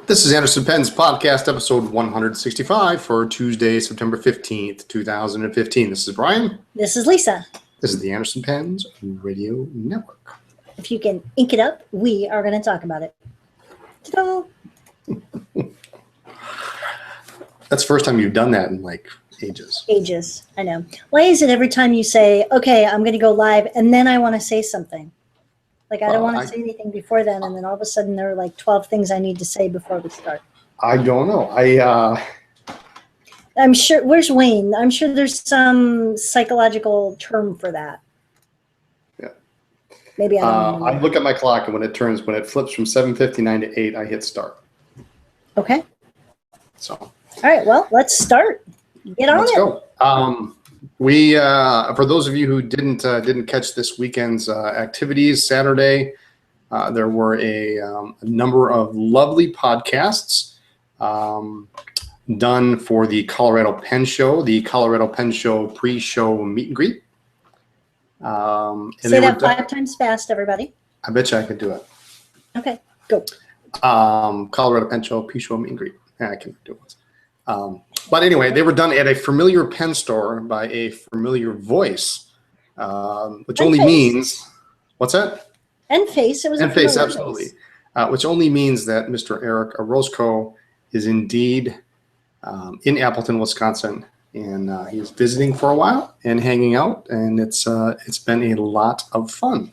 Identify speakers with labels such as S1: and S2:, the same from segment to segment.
S1: This is Anderson Penn's podcast, episode 165 for Tuesday, September 15th, 2015. This is Brian.
S2: This is Lisa.
S1: This is the Anderson Penn's Radio Network.
S2: If you can ink it up, we are going to talk about it. Ta-da!
S1: That's the first time you've done that in like ages.
S2: Ages, I know. Why is it every time you say, okay, I'm going to go live, and then I want to say something? Like, I don't want to say anything before then, and then all of a sudden there are like 12 things I need to say before we start.
S1: I don't know.
S2: I'm sure, where's Wayne? I'm sure there's some psychological term for that.
S1: Yeah.
S2: Maybe I don't know.
S1: I look at my clock, and when it flips from 7:59 to 8, I hit start.
S2: Okay.
S1: So.
S2: All right, well, let's start. Get on it.
S1: Let's go. We, for those of you who didn't catch this weekend's activities, Saturday, there were a number of lovely podcasts done for the Colorado Pen Show, pre-show meet and greet.
S2: Say that 5 times fast, everybody.
S1: I bet you I could do it.
S2: Okay, go.
S1: Colorado Pen Show pre-show meet and greet. Yeah, I can do it once. But anyway, they were done at a familiar pen store by a familiar voice, which only means, what's that?
S2: And face. It was
S1: and face, absolutely. Which only means that Mr. Eric Orozco is indeed in Appleton, Wisconsin, and he's visiting for a while and hanging out, and it's been a lot of fun.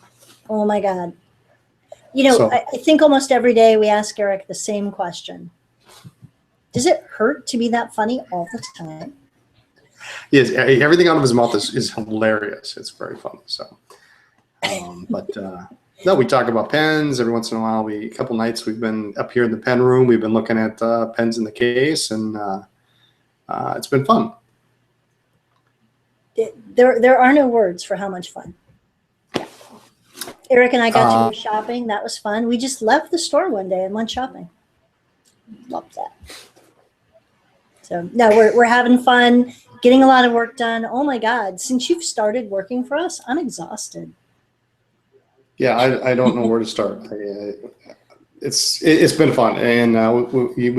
S2: Oh my God! You know, I think almost every day we ask Eric the same question. Does it hurt to be that funny all the time?
S1: Yes, everything out of his mouth is hilarious. It's very funny. So, no, we talk about pens every once in a while. A couple nights we've been up here in the pen room. We've been looking at pens in the case, and it's been fun.
S2: There are no words for how much fun. Yeah. Eric and I got to go shopping. That was fun. We just left the store one day and went shopping. Loved that. So no, we're having fun, getting a lot of work done. Oh my God! Since you've started working for us, I'm exhausted.
S1: Yeah, I don't know where to start. It's been fun, and we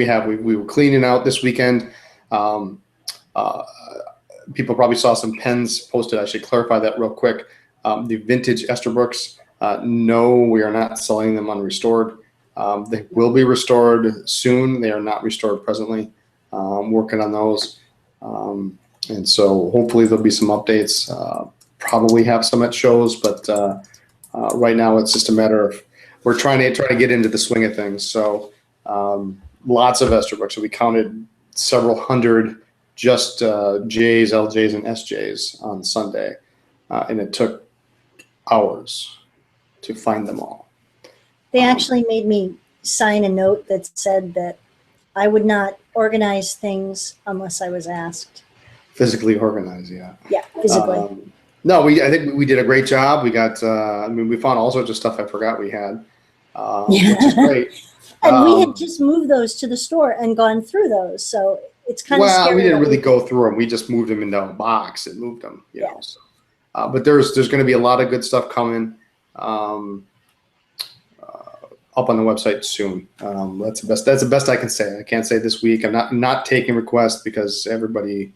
S1: were cleaning out this weekend. People probably saw some pens posted. I should clarify that real quick. The vintage Esterbrook's. No, we are not selling them unrestored. They will be restored soon. They are not restored presently. Working on those, and so hopefully there'll be some updates. Probably have some at shows, but right now it's just a matter of we're trying to get into the swing of things. So lots of Esterbrook. So we counted several hundred just J's, LJ's, and SJ's on Sunday, and it took hours to find them all.
S2: They actually made me sign a note that said that I would not organize things unless I was asked.
S1: Physically organized, yeah.
S2: Yeah, physically.
S1: No, I think we did a great job. We got, we found all sorts of stuff I forgot we had, which is great.
S2: And we had just moved those to the store and gone through those, so it's kind of scary.
S1: Well, we didn't really go through them. We just moved them into a box and moved them, you know. So, but there's going to be a lot of good stuff coming. Up on the website soon. That's the best I can say. I can't say this week. I'm not taking requests because everybody.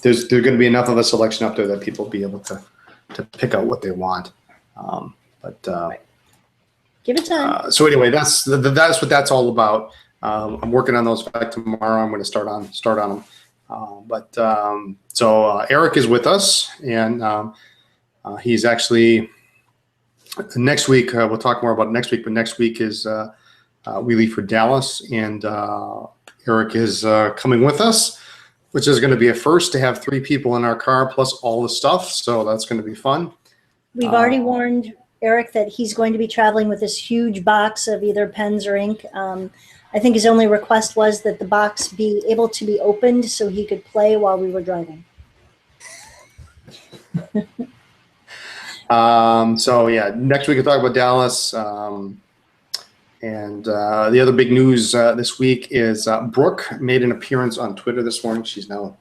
S1: There's going to be enough of a selection up there that people will be able to pick out what they want.
S2: Give it time.
S1: So anyway, that's what that's all about. I'm working on those back tomorrow. I'm going to start on them. So Eric is with us, and he's actually. Next week, we'll talk more about next week, but next week is we leave for Dallas, and Eric is coming with us, which is going to be a first to have 3 people in our car plus all the stuff, so that's going to be fun.
S2: We've already warned Eric that he's going to be traveling with this huge box of either pens or ink. I think his only request was that the box be able to be opened so he could play while we were driving.
S1: So yeah, next week we'll talk about Dallas. And the other big news this week is Brooke made an appearance on Twitter this morning. She's now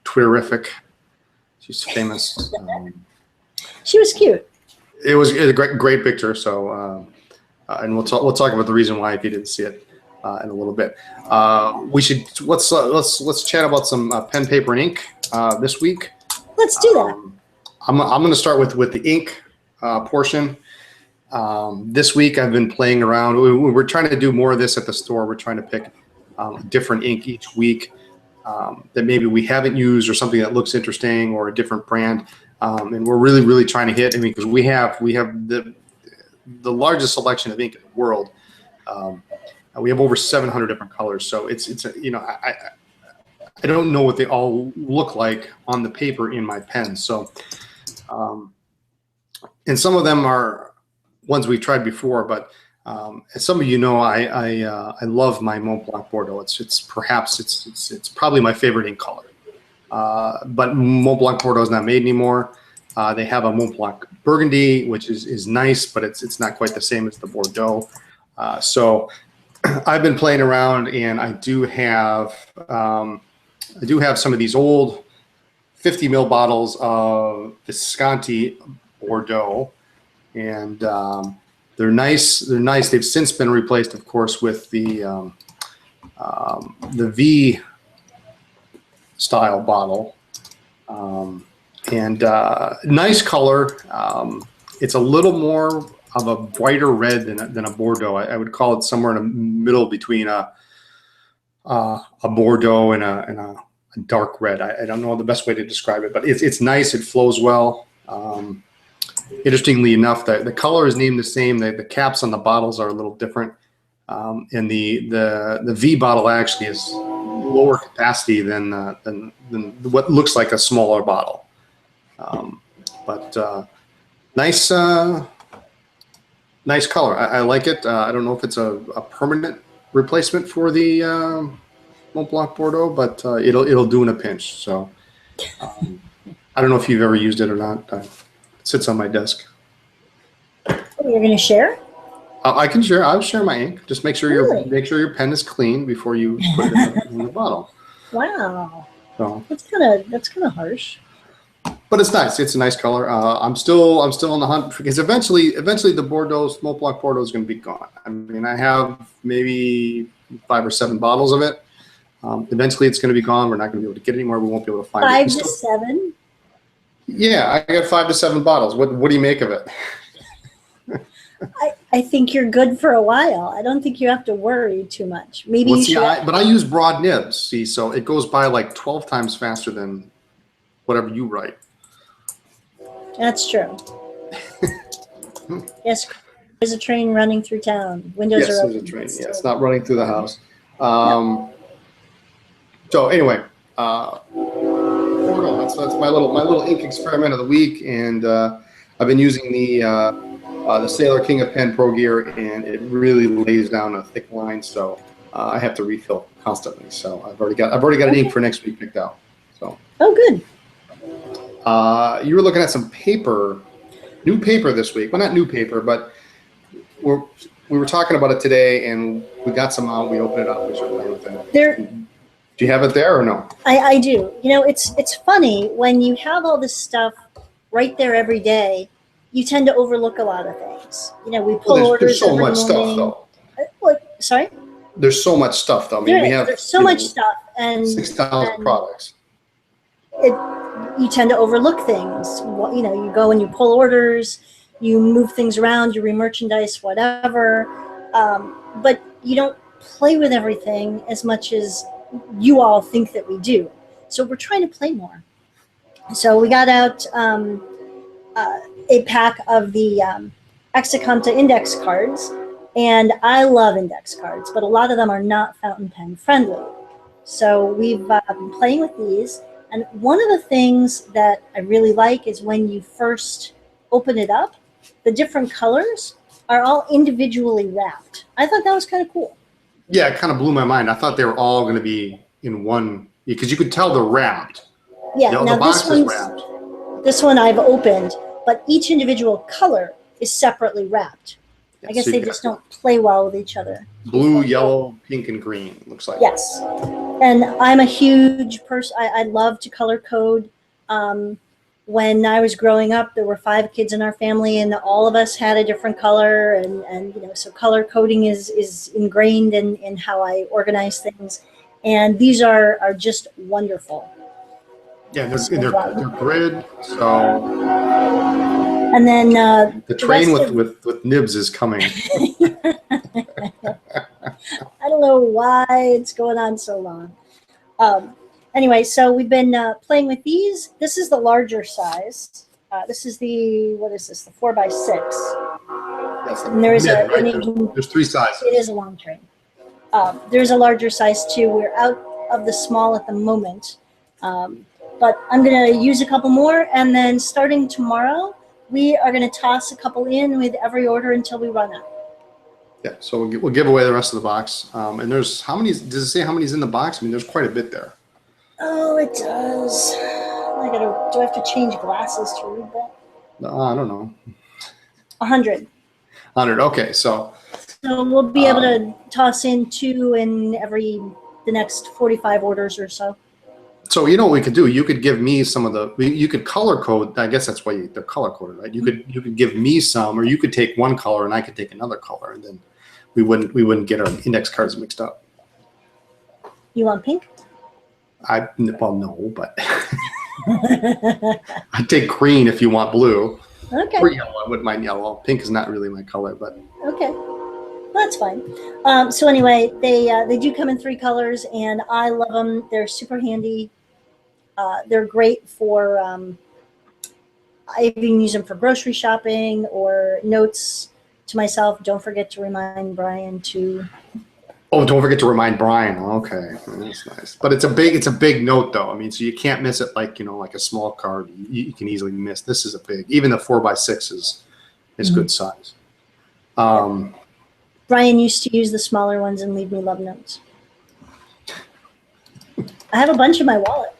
S1: Twitterific. She's famous.
S2: She was cute.
S1: It was a great picture. So and we'll talk about the reason why if you didn't see it in a little bit. Let's chat about some pen, paper, and ink this week.
S2: Let's do that.
S1: I'm going to start with the ink portion. This week I've been playing around. We're trying to do more of this at the store. We're trying to pick a different ink each week that maybe we haven't used, or something that looks interesting, or a different brand. And we're really trying to hit. I mean, because we have the largest selection of ink in the world. We have over 700 different colors. So it's I don't know what they all look like on the paper in my pen. So, and some of them are ones we've tried before, but as some of you know, I love my Mont Blanc Bordeaux. It's probably my favorite ink color. But Mont Blanc Bordeaux is not made anymore. They have a Mont Blanc Burgundy, which is nice, but it's not quite the same as the Bordeaux. So I've been playing around, and I do have some of these old 50 ml bottles of Visconti Bordeaux, and they're nice. They're nice. They've since been replaced, of course, with the V style bottle, and nice color. It's a little more of a brighter red than a Bordeaux. I would call it somewhere in the middle between a Bordeaux and a dark red. I don't know the best way to describe it, but it's nice. It flows well. Interestingly enough, the color is named the same. The caps on the bottles are a little different, and the V bottle actually is lower capacity than what looks like a smaller bottle. But nice color. I like it. I don't know if it's a permanent replacement for the Mont Blanc Bordeaux, but it'll do in a pinch. So I don't know if you've ever used it or not. It sits on my desk.
S2: Oh, you're going to share?
S1: I can share. I'll share my ink. Just make sure
S2: Really?
S1: your pen is clean before you put it in the bottle.
S2: Wow.
S1: So
S2: That's kind of harsh.
S1: but it's nice. It's a nice color. I'm still on the hunt, because eventually the Mont Blanc Bordeaux is going to be gone. I mean, I have maybe 5 or 7 bottles of it. Eventually, it's going to be gone. We're not going to be able to get it anymore. We won't be able to find
S2: 5
S1: it.
S2: to 7?
S1: Yeah, I got 5 to 7 bottles. What do you make of it?
S2: I think you're good for a while. I don't think you have to worry too much. Maybe
S1: Well,
S2: you
S1: see,
S2: should.
S1: but I use broad nibs. See, so it goes by like 12 times faster than whatever you write.
S2: That's true. Yes, there's a train running through town. Windows
S1: Yes,
S2: are
S1: there's
S2: open.
S1: a train. Yeah, it's not running through the house. So anyway, Bordeaux. That's my little ink experiment of the week, and I've been using the Sailor King of Pen Pro Gear, and it really lays down a thick line. So I have to refill constantly. So I've already got an ink for next week picked out. So.
S2: Oh, good.
S1: You were looking at some paper, new paper this week. Well, not new paper, but we were talking about it today, and we got some out. We opened it up. We started playing with it. Do you have it there or no?
S2: I do. You know, it's funny when you have all this stuff right there every day. You tend to overlook a lot of things. You know, we pull orders.
S1: There's so
S2: every
S1: much
S2: morning.
S1: stuff, though.
S2: What? Sorry.
S1: There's so much stuff, though. I mean,
S2: There's so much stuff, and
S1: 6,000 products.
S2: You tend to overlook things. You know, you go and you pull orders, you move things around, you remerchandise, whatever, but you don't play with everything as much as you all think that we do. So we're trying to play more. So we got out a pack of the Exaconta index cards, and I love index cards, but a lot of them are not fountain pen friendly. So we've been playing with these. And one of the things that I really like is when you first open it up, the different colors are all individually wrapped. I thought that was kind of cool.
S1: Yeah, it kind of blew my mind. I thought they were all going to be in one, because you could tell they're wrapped.
S2: Yeah,
S1: now
S2: now
S1: the box is wrapped.
S2: this one I've opened, but each individual color is separately wrapped.
S1: Yeah,
S2: I guess
S1: so
S2: they
S1: you
S2: just
S1: got
S2: don't play well with each other.
S1: blue, yellow, pink, and green, it looks like.
S2: Yes. And I'm a huge person. I love to color code. when I was growing up, there were 5 kids in our family, and all of us had a different color, and so color coding is ingrained in how I organize things, and these are just wonderful.
S1: Yeah, they're grid. So
S2: And then
S1: the train with nibs is coming.
S2: I don't know why it's going on so long. Anyway, so we've been playing with these. This is the larger size. This is what is this? The 4x6.
S1: That's
S2: And there's
S1: nib, right? There's 3 sizes.
S2: It is a long train. There's a larger size too. We're out of the small at the moment. But I'm going to use a couple more, and then starting tomorrow, we are going to toss a couple in with every order until we run out.
S1: Yeah, so we'll give away the rest of the box. And there's how many? Does it say how many's in the box? I mean, there's quite a bit there.
S2: Oh, it does. Do I have to change glasses to read that?
S1: I don't know.
S2: 100.
S1: 100. Okay, so
S2: we'll be able to toss in 2 in the next 45 orders or so.
S1: So you know what we could do? You could give me some of you could color code. I guess that's why they're color coded, right? You could give me some, or you could take one color and I could take another color, and then we wouldn't get our index cards mixed up.
S2: You want pink?
S1: Well, no, but I'd take green if you want blue.
S2: Okay.
S1: Or yellow. I wouldn't mind yellow. Pink is not really my color, but
S2: okay. That's fine. So anyway, they do come in 3 colors, and I love them. They're super handy. They're great for, I even use them for grocery shopping or notes to myself. Don't forget to remind Brian to.
S1: Oh, don't forget to remind Brian. Okay, that's nice. But it's a big note though. I mean, so you can't miss it like like a small card. You can easily miss. This is a big. Even the 4x6 is good size.
S2: Brian used to use the smaller ones and leave me love notes. I have a bunch in my wallet.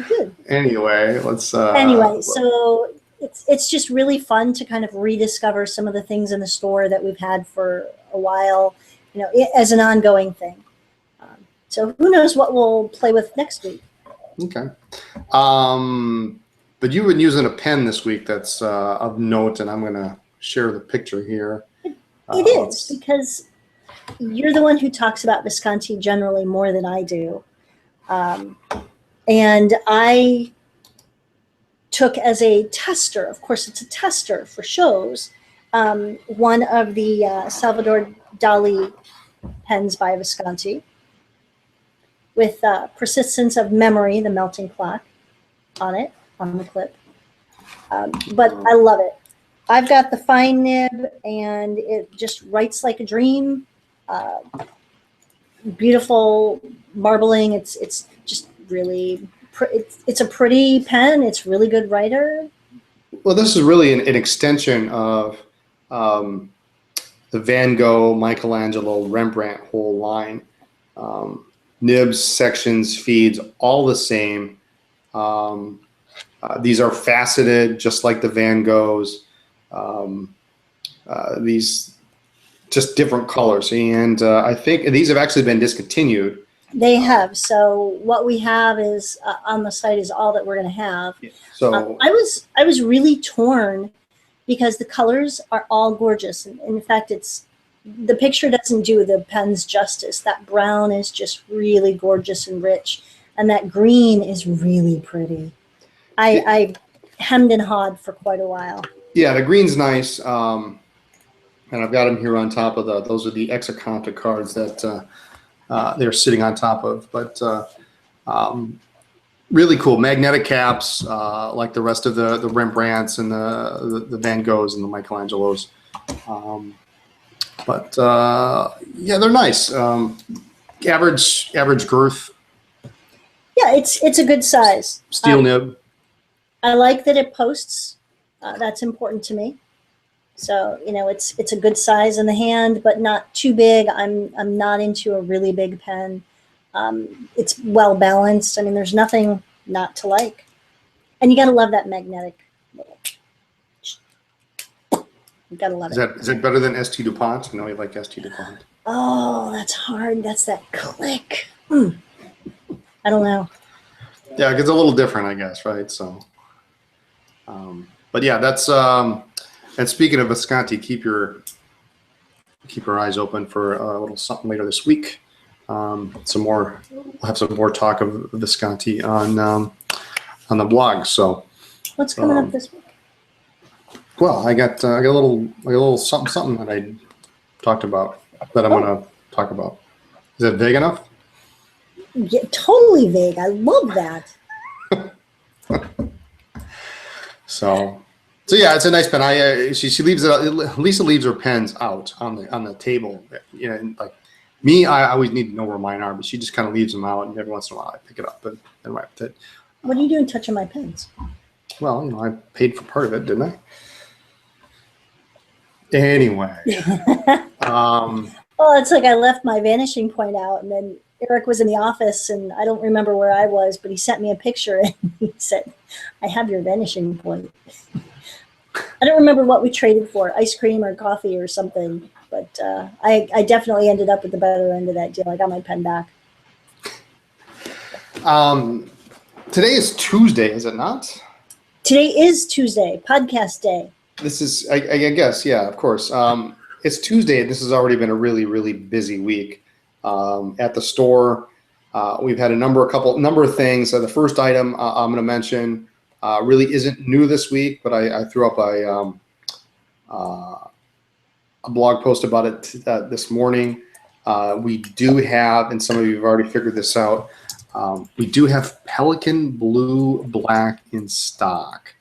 S2: Good.
S1: Anyway, let's.
S2: So it's just really fun to kind of rediscover some of the things in the store that we've had for a while, as an ongoing thing. So who knows what we'll play with next week?
S1: Okay. But you've been using a pen this week that's of note, and I'm going to share the picture here.
S2: It is, because you're the one who talks about Visconti generally more than I do. And I took as a tester, of course it's a tester for shows, one of the Salvador Dali pens by Visconti with Persistence of Memory, the melting clock on it, on the clip. But I love it. I've got the fine nib, and it just writes like a dream. Beautiful marbling. It's just really, it's a pretty pen. It's really good writer.
S1: Well, this is really an extension of the Van Gogh, Michelangelo, Rembrandt whole line. Nibs, sections, feeds, all the same. These are faceted, just like the Van Goghs. These just different colors, and I think these have actually been discontinued.
S2: They have. So what we have is on the site is all that we're going to have.
S1: Yeah. So
S2: I was really torn because the colors are all gorgeous, and in fact, the picture doesn't do the pens justice. That brown is just really gorgeous and rich, and that green is really pretty. I hemmed and hawed for quite a while.
S1: Yeah, the green's nice, and I've got them here on top of those are the Exaconta cards that they're sitting on top of. But really cool magnetic caps, like the rest of the Rembrandts and the Van Goghs and the Michelangelos. But yeah, they're nice. Average girth.
S2: Yeah, it's a good size.
S1: Steel nib.
S2: I like that it posts. That's important to me. So it's a good size in the hand, but not too big. I'm not into a really big pen. It's well balanced. I mean, there's nothing not to like, and you gotta love that magnetic. You gotta love it.
S1: Is that better than ST DuPont? I know you like ST DuPont.
S2: Oh, that's hard. That's that click. I don't know.
S1: Yeah, it gets a little different, I guess, right? So, but yeah, that's and speaking of Visconti, keep your eyes open for a little something later this week. Some more, we'll have some more talk of Visconti on the blog. So,
S2: What's coming up this week?
S1: well, I got a little something that I talked about that I'm going to talk about. Is that vague enough?
S2: Yeah, totally vague. I love that.
S1: So yeah, it's a nice pen. She leaves it. Lisa leaves her pens out on the table. You know, and like me, I always need to know where mine are, but she just kind of leaves them out, and every once in a while I pick it up and write with it.
S2: What are you doing touching my pens?
S1: Well, you know, I paid for part of it, didn't I? Anyway.
S2: Well, it's like I left my vanishing point out, and then Eric was in the office, and I don't remember where I was, but he sent me a picture, and he said, I have your vanishing point. I don't remember what we traded for, ice cream or coffee or something, but I definitely ended up with the better end of that deal. I got my pen back.
S1: Today is Tuesday, is it not?
S2: Today is Tuesday, podcast day.
S1: This is, I guess, yeah, of course. It's Tuesday, and this has already been a really, really busy week. At the store, we've had a number of things. The first item I'm going to mention really isn't new this week, but I threw up a blog post about it this morning. We do have, and some of you have already figured this out, we do have Pelican Blue Black in stock.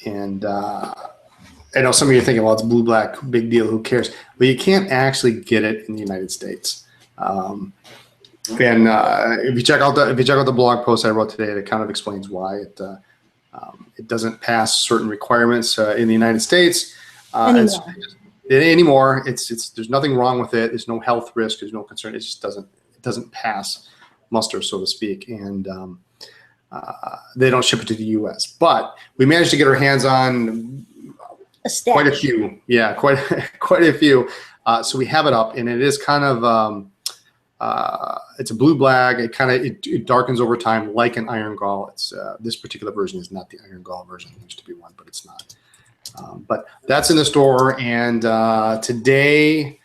S1: And I know some of you are thinking, well, it's blue black, big deal, who cares? But you can't actually get it in the United States. And if you check out the blog post I wrote today, it kind of explains why it doesn't pass certain requirements in the United States
S2: Anymore.
S1: It's there's nothing wrong with it. There's no health risk. There's no concern. It just doesn't pass muster, so to speak. And they don't ship it to the U.S. But we managed to get our hands on quite a few. Yeah, quite a few. So we have it up, and it is kind of it's a blue black. It darkens over time like an iron gall. It's this particular version is not the iron gall version. There used to be one, but it's not. But that's in the store, and today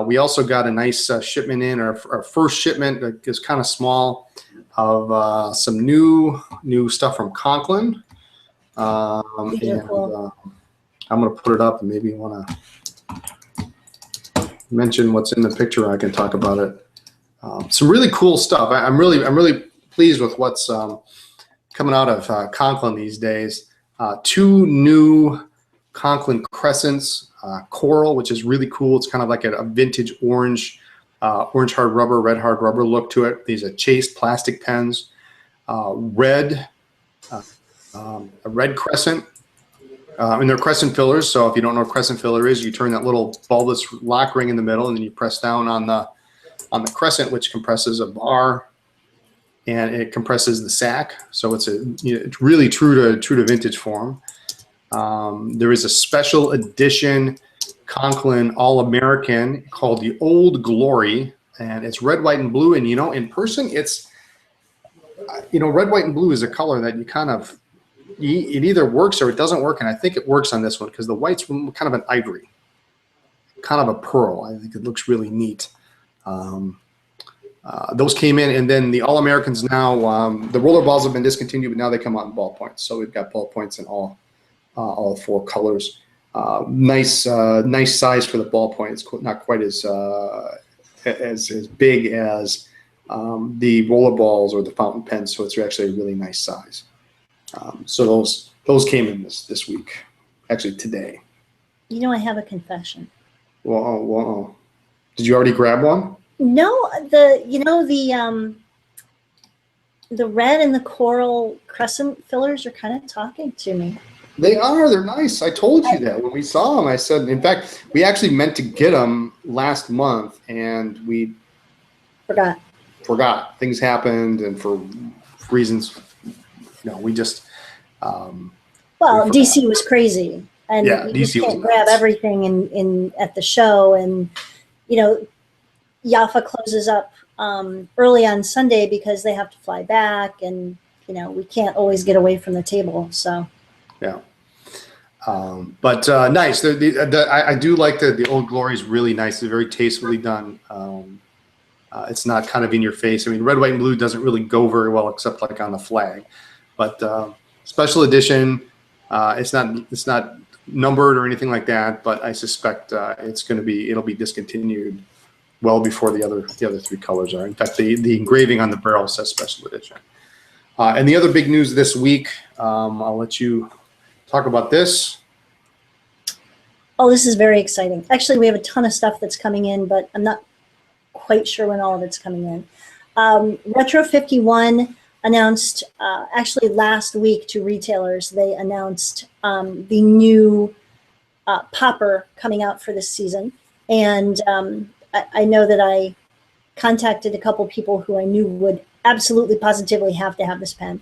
S1: we also got a nice shipment in. Our first shipment is kind of small of some new stuff from Conklin. Cool. I'm going to put it up, and maybe you want to mention what's in the picture. I can talk about it. Some really cool stuff. I'm really pleased with what's coming out of Conklin these days. 2 new Conklin crescents, coral, which is really cool. It's kind of like a vintage orange hard rubber, red hard rubber look to it. These are chased plastic pens. A red crescent. And they're crescent fillers. So if you don't know what crescent filler is, you turn that little bulbous lock ring in the middle, and then you press down on the crescent, which compresses a bar, and it compresses the sack. So it's it's really true to vintage form. There is a special edition Conklin All-American called the Old Glory, and it's red, white, and blue. And in person, it's red, white, and blue is a color that you kind of it either works or it doesn't work, and I think it works on this one because the white's kind of an ivory, kind of a pearl. I think it looks really neat. Those came in, and then the All-Americans now, the roller balls have been discontinued, but now they come out in ballpoints. So we've got ballpoints in all 4 colors. Nice size for the ballpoint. It's not quite as big as the roller balls or the fountain pens, so it's actually a really nice size. So those came in this week, actually today.
S2: I have a confession.
S1: Well, did you already grab one?
S2: No, the red and the coral crescent fillers are kind of talking to me.
S1: They are. They're nice. I told you that when we saw them. I said, in fact, we actually meant to get them last month, and we forgot. Things happened, and for reasons, we just.
S2: DC was crazy, and you just can't grab everything in at the show, and Jaffa closes up early on Sunday because they have to fly back, and we can't always get away from the table. So
S1: Yeah. But nice. I do like the Old Glory is really nice. It's very tastefully done. It's not kind of in your face. I mean, red, white, and blue doesn't really go very well except like on the flag. But special edition, it's not numbered or anything like that. But I suspect it'll be discontinued well before the other three colors are. In fact, the engraving on the barrel says special edition. And the other big news this week, I'll let you talk about this.
S2: Oh, this is very exciting. Actually, we have a ton of stuff that's coming in, but I'm not quite sure when all of it's coming in. Retro 51 announced, actually last week to retailers, they announced the new popper coming out for this season. And I know that I contacted a couple people who I knew would absolutely positively have to have this pen.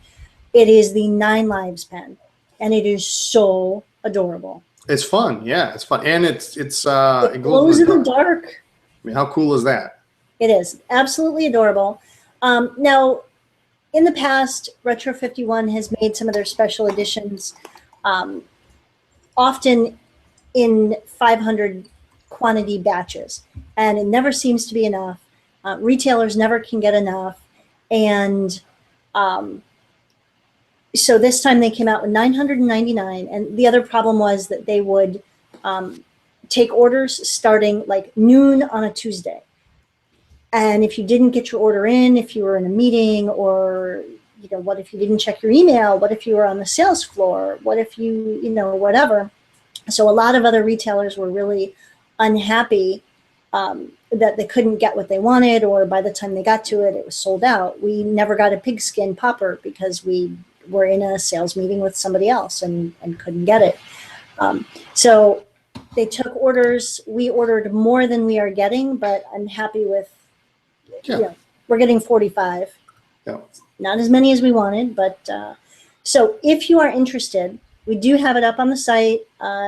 S2: It is the 9 Lives pen, and it is so adorable.
S1: It's fun, yeah, it's fun, and it
S2: glows in the dark.
S1: I mean, how cool is that?
S2: It is absolutely adorable. Now, in the past, Retro 51 has made some of their special editions, often in 500 quantity batches, and it never seems to be enough. Retailers never can get enough, and so this time they came out with 999, and the other problem was that they would take orders starting like noon on a Tuesday. And if you didn't get your order in, if you were in a meeting, or what if you didn't check your email? What if you were on the sales floor? What if you, whatever. So a lot of other retailers were really unhappy that they couldn't get what they wanted, or by the time they got to it, it was sold out. We never got a pigskin popper because we were in a sales meeting with somebody else and couldn't get it. So they took orders. We ordered more than we are getting, but I'm happy with, we're getting 45.
S1: Yeah.
S2: Not as many as we wanted, but so if you are interested, we do have it up on the site.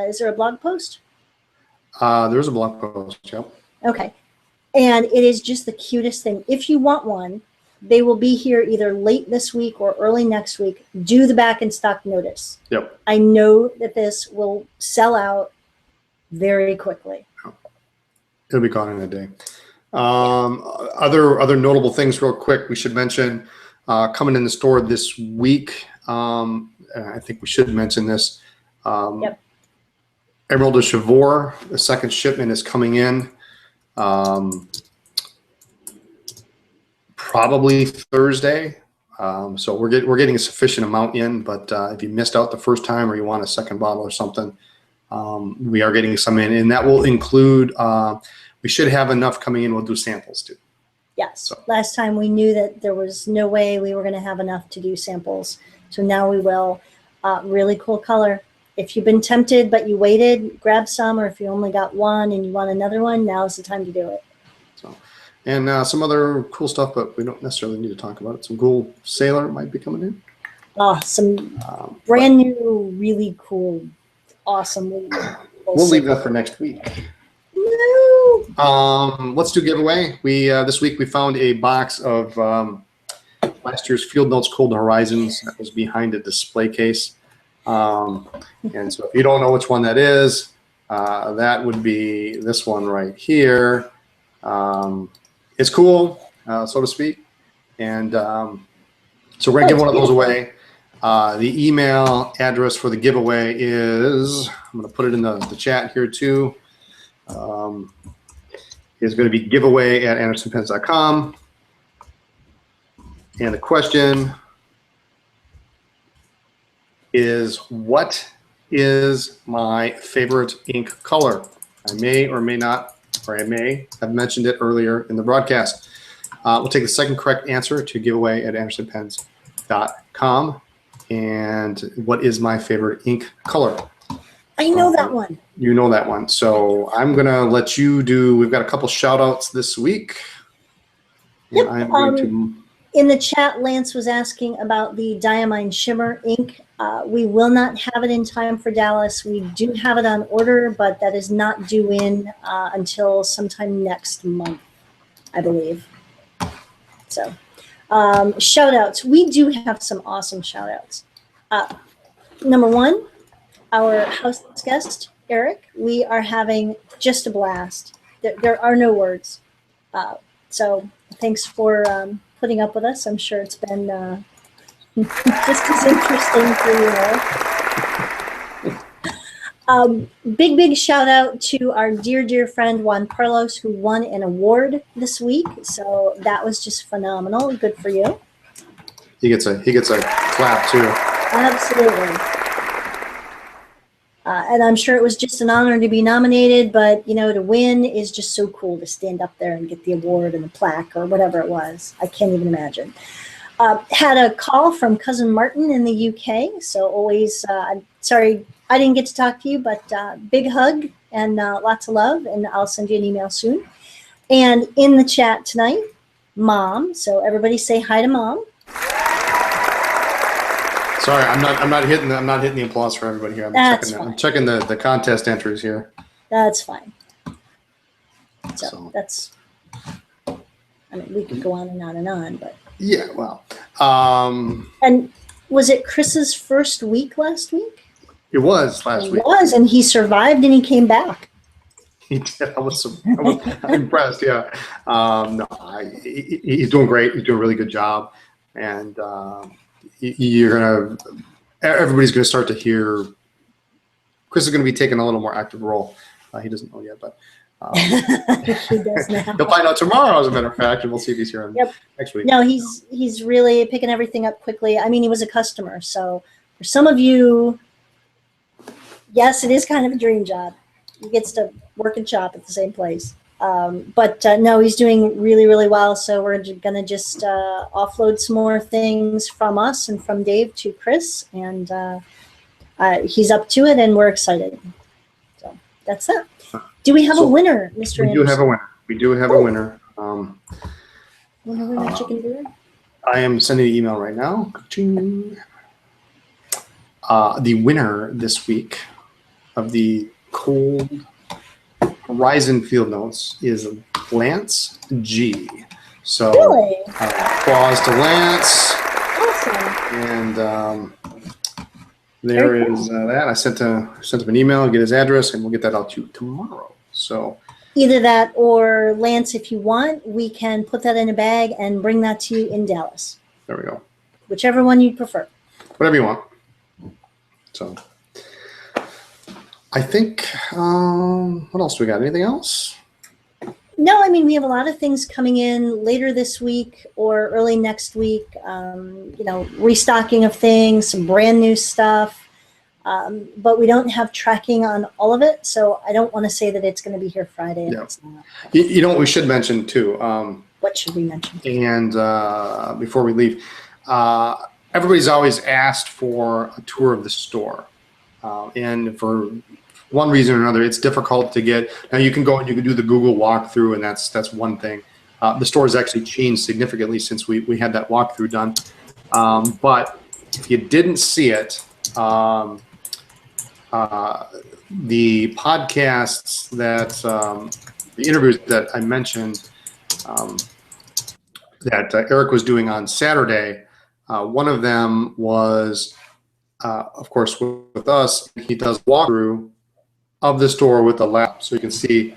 S2: Is there a blog post?
S1: There's a blog post, yep.
S2: Okay. And it is just the cutest thing. If you want one, they will be here either late this week or early next week. Do the back in stock notice.
S1: Yep.
S2: I know that this will sell out very quickly.
S1: It'll be gone in a day. Other notable things real quick we should mention coming in the store this week. I think we should mention this.
S2: Yep.
S1: Emerald de Chivor, the second shipment is coming in. Probably Thursday. So we're getting a sufficient amount in, but if you missed out the first time or you want a second bottle or something, we are getting some in, and that will include, we should have enough coming in. We'll do samples too.
S2: Yes.
S1: So.
S2: Last time we knew that there was no way we were going to have enough to do samples. So now we will. Really cool color. If you've been tempted but you waited, grab some, or if you only got one and you want another one, now's the time to do it.
S1: So, and some other cool stuff, but we don't necessarily need to talk about it. Some cool Sailor might be coming in.
S2: Some brand new, really cool, awesome.
S1: We'll leave that for next week.
S2: No.
S1: Let's do giveaway. We this week we found a box of last year's Field Notes Cold Horizons that was behind a display case. And so if you don't know which one that is, that would be this one right here. It's cool, so to speak. And so we're going to give one of those away. The email address for the giveaway is, I'm going to put it in the chat here too, is going to be giveaway@andersonpens.com. And the question is, what is my favorite ink color? I may or may not, or I may have mentioned it earlier in the broadcast. We'll take the second correct answer to giveaway@andersonpens.com. And what is my favorite ink color?
S2: I know that one.
S1: You know that one. So I'm going to let you do, we've got a couple shout outs this week.
S2: Yep.
S1: I'm going to...
S2: In the chat, Lance was asking about the Diamine Shimmer ink. We will not have it in time for Dallas. We do have it on order, but that is not due in until sometime next month, I believe. So shout outs. We do have some awesome shout outs. Number one, our house guest, Eric. We are having just a blast. There are no words. So thanks for putting up with us. I'm sure it's been just as interesting for you all. Big shout out to our dear friend Juan Carlos, who won an award this week. So that was just phenomenal. Good for you.
S1: He gets a clap too.
S2: Absolutely. And I'm sure it was just an honor to be nominated, but to win is just so cool, to stand up there and get the award and the plaque or whatever it was. I can't even imagine. Had a call from cousin Martin in the UK. So always, I'm sorry I didn't get to talk to you, but big hug and lots of love. And I'll send you an email soon. And in the chat tonight, Mom. So everybody say hi to Mom.
S1: Sorry, I'm not hitting the applause for everybody here. I'm checking the contest entries here.
S2: That's fine. So that's. I mean, we could go on and on and on, but.
S1: Yeah, well.
S2: And was it Chris's first week last week?
S1: It was last week.
S2: It was, and he survived and he came back.
S1: He did. I was impressed. Yeah. No, he's doing great. He's doing a really good job, and everybody's gonna start to hear. Chris is gonna be taking a little more active role. He doesn't know yet, but.
S2: He does now.
S1: He'll find out tomorrow, as a matter of fact, and we'll see if he's here next week.
S2: No, he's really picking everything up quickly. I mean, he was a customer, so for some of you, yes, it is kind of a dream job. He gets to work and shop at the same place. But no, he's doing really well. So we're gonna just offload some more things from us and from Dave to Chris, and he's up to it, and we're excited. So that's that. Do we have a winner, Mr. Anderson?
S1: We do have a winner. We do have a winner.
S2: Winner, chicken dinner?
S1: I am sending an email right now. The winner this week of the Cold Horizon Field Notes is Lance G. So
S2: really?
S1: Applause to Lance.
S2: Awesome.
S1: And there is that. I sent him an email, get his address, and we'll get that out to you tomorrow. So
S2: either that or Lance, if you want, we can put that in a bag and bring that to you in Dallas.
S1: There we go.
S2: Whichever one you prefer.
S1: Whatever you want. So I think, what else do we got? Anything else?
S2: No, I mean, we have a lot of things coming in later this week or early next week. Restocking of things, some brand new stuff. But we don't have tracking on all of it, so I don't want to say that it's going to be here Friday.
S1: Yeah. It's not. You know what we should mention too?
S2: What should we mention?
S1: And before we leave, everybody's always asked for a tour of the store. And for one reason or another, it's difficult to get. Now you can go and you can do the Google walkthrough, and that's one thing. The store has actually changed significantly since we had that walkthrough done. But if you didn't see it, the podcasts that the interviews that I mentioned that Eric was doing on Saturday, one of them was, of course, with us. He does walkthrough of the store with the lab, so you can see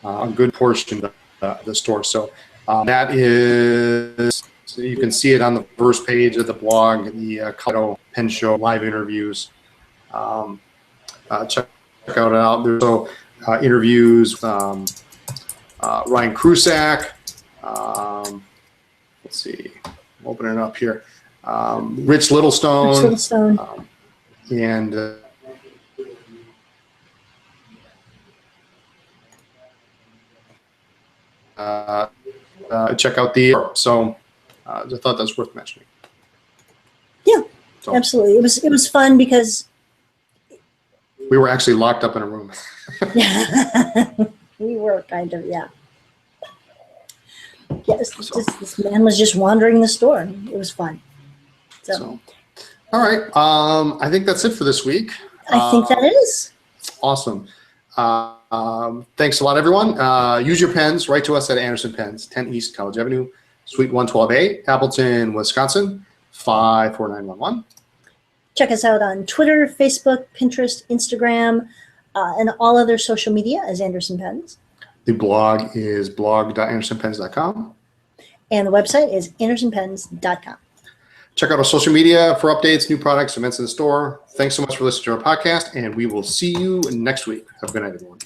S1: a good portion of the store. So that is, so you can see it on the first page of the blog, the Colorado Pen Show live interviews. Check out out there. So interviews with Ryan Krusak. Let's see, I'm opening it up here. Rich Littlestone. And check out the. So I thought that's worth mentioning.
S2: Yeah, so, absolutely. It was fun because
S1: we were actually locked up in a room.
S2: We were kind of, yeah. Yes, this man was just wandering the store. It was fun. So.
S1: All right. I think that's it for this week.
S2: I think that is.
S1: Awesome. Thanks a lot, everyone. Use your pens. Write to us at Anderson Pens, 10 East College Avenue, Suite 112A, Appleton, Wisconsin, 54911.
S2: Check us out on Twitter, Facebook, Pinterest, Instagram, and all other social media as Anderson Pens.
S1: The blog is blog.andersonpens.com.
S2: And the website is andersonpens.com.
S1: Check out our social media for updates, new products, events in the store. Thanks so much for listening to our podcast, and we will see you next week. Have a good night, everyone.